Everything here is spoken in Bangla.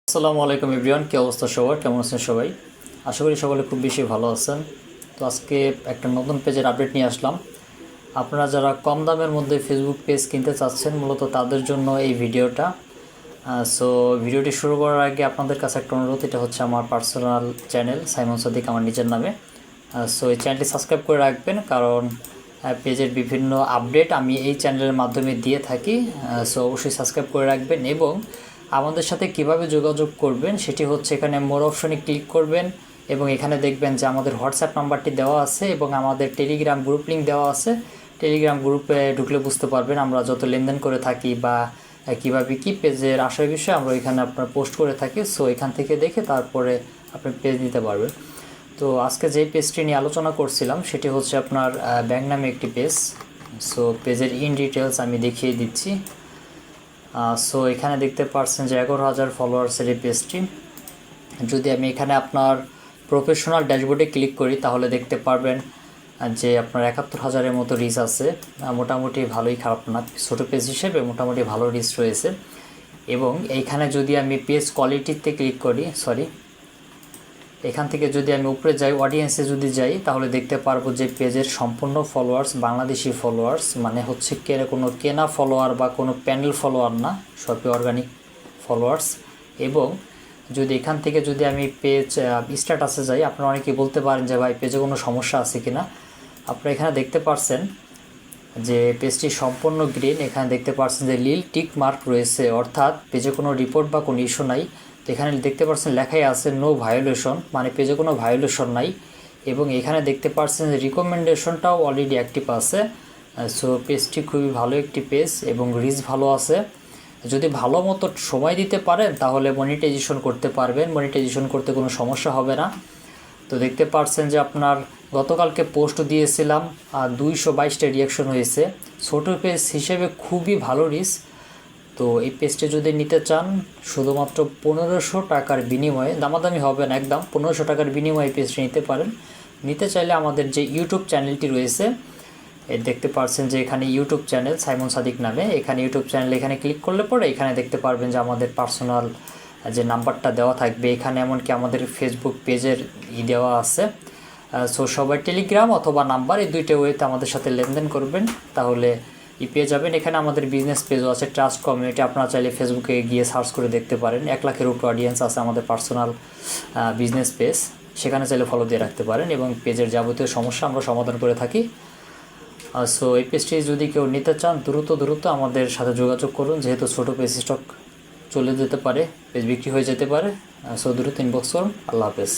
আসসালামু আলাইকুম এভরিওয়ান, কি অবস্থা সবার? কেমন আছেন সবাই? আশা করি সকলে খুব বেশি ভালো আছেন। তো আজকে একটা নতুন পেজের আপডেট নিয়ে আসলাম। আপনারা যারা কম দামের মধ্যে ফেসবুক পেজ কিনতে চাচ্ছেন মূলত তাদের জন্য এই ভিডিওটা। সো ভিডিওটি শুরু করার আগে আপনাদের কাছে একটা অনুরোধ, এটা হচ্ছে আমার পার্সোনাল চ্যানেল সাইমন সাদিক আমার নিজের নামে। সো এই চ্যানেলটি সাবস্ক্রাইব করে রাখবেন, কারণ পেজের বিভিন্ন আপডেট আমি এই চ্যানেলের মাধ্যমে দিয়ে থাকি। সো অবশ্যই সাবস্ক্রাইব করে রাখবেন এবং আমাদের সাথে কিভাবে যোগাযোগ করবেন সেটি হচ্ছে এখানে মোর অপশনে ক্লিক করবেন এবং এখানে দেখবেন যে আমাদের হোয়াটসঅ্যাপ নাম্বারটি দেওয়া আছে এবং আমাদের টেলিগ্রাম গ্রুপ লিঙ্ক দেওয়া আছে। টেলিগ্রাম গ্রুপে ঢুকলে বুঝতে পারবেন আমরা যত লেনদেন করে থাকি বা কীভাবে কী পেজের আসার বিষয়ে আমরা এখানে আপনার পোস্ট করে থাকি। সো এখান থেকে দেখে তারপরে আপনি পেজ নিতে পারবেন। তো আজকে যে পেজটি নিয়ে আলোচনা করছিলাম সেটি হচ্ছে আপনার ব্যাংক নামে একটি পেজ। সো পেজের ইন ডিটেলস আমি দেখিয়ে দিচ্ছি। সো এখানে দেখতে পাচ্ছেন যে 11,000 ফলোয়ার্সের এই পেজটি। যদি আমি এখানে আপনার প্রফেশনাল ড্যাশবোর্ডে ক্লিক করি তাহলে দেখতে পারবেন যে আপনার 71,000-এর মতো রিচ আছে। মোটামুটি ভালোই, খারাপ না, ছোটো পেজ হিসেবে মোটামুটি ভালো রিচ রয়েছে। এবং এইখানে যদি আমি পেজ কোয়ালিটিতে ক্লিক করি, এখান থেকে যদি আমি উপরে যাই, অডিয়েন্সে যদি যাই তাহলে দেখতে পারবো যে পেজের সম্পূর্ণ ফলোয়ার্স বাংলাদেশি ফলোয়ার্স, মানে হচ্ছে কোনো কেনা ফলোয়ার বা কোনো প্যানেল ফলোয়ার না, সবই অর্গানিক ফলোয়ার্স। এবং যদি এখান থেকে যদি আমি পেজ স্ট্যাটাসে যাই, আপনারা অনেকেই বলতে পারেন যে ভাই পেজে কোনো সমস্যা আছে কিনা। আপনারা এখানে দেখতে পাচ্ছেন যে পেজটি সম্পূর্ণ গ্রিন। এখানে দেখতে পাচ্ছেন যে লিল টিক মার্ক রয়েছে, অর্থাৎ পেজে কোনো রিপোর্ট বা কোনো ইস্যু নাই। তো এখানে দেখতে পাচ্ছেন লেখাই আছে নো ভায়োলেশন, মানে পেজে কোনো ভায়োলেশন নাই। এবং এখানে দেখতে পাচ্ছেন যে রিকমেন্ডেশনটাও অলরেডি অ্যাক্টিভ আছে। সো পেজটি খুবই ভালো একটি পেজ এবং রিচ ভালো আছে। যদি ভালো মতো সময় দিতে পারেন তাহলে মনিটাইজেশন করতে পারবেন, মনিটাইজেশন করতে কোনো সমস্যা হবে না। তো দেখতে পাচ্ছেন যে আপনার গতকালকে পোস্ট দিয়েছিলাম, 222টা রিয়াকশন হয়েছে। ছোটো পেজ হিসেবে খুবই ভালো রিচ। তো এই পেজটি যদি নিতে চান শুধুমাত্র 1500 টাকার বিনিময়ে, দামাদামি হবে না, একদম 1500 টাকার বিনিময়ে পেজটি নিতে পারেন। নিতে চাইলে আমাদের যে ইউটিউব চ্যানেলটি রয়েছে, দেখতে পাচ্ছেন যে এখানে ইউটিউব চ্যানেল সাইমন সাদিক নামে, এখানে ইউটিউব চ্যানেল এখানে ক্লিক করলে পরে এখানে দেখতে পারবেন যে আমাদের পার্সোনাল যে নাম্বারটা দেওয়া থাকবে, এখানে এমনকি আমাদের ফেসবুক পেজের দেওয়া আছে। সো সবাই টেলিগ্রাম অথবা নাম্বার, এই দুইটা ওয়েতে আমাদের সাথে লেনদেন করবেন, তাহলে পেয়ে যাবেন। এখানে আমাদের বিজনেস পেজও আছে, ট্রাস্ট কমিউনিটি, আপনারা চাইলে ফেসবুকে গিয়ে সার্চ করে দেখতে পারেন। 1 লাখের উপর অডিয়েন্স আছে আমাদের পার্সোনাল বিজনেস পেজ, সেখানে চাইলে ফলো দিয়ে রাখতে পারেন এবং পেজের যাবতীয় সমস্যা আমরা সমাধান করে থাকি। সো এই পেজটি যদি কেউ নিতে চান দ্রুত আমাদের সাথে যোগাযোগ করুন, যেহেতু ছোটো পেজ স্টক চলে যেতে পারে, পেজ বিক্রি হয়ে যেতে পারে। সো দ্রুত ইনবক্স করুন। আল্লাহ হাফেজ।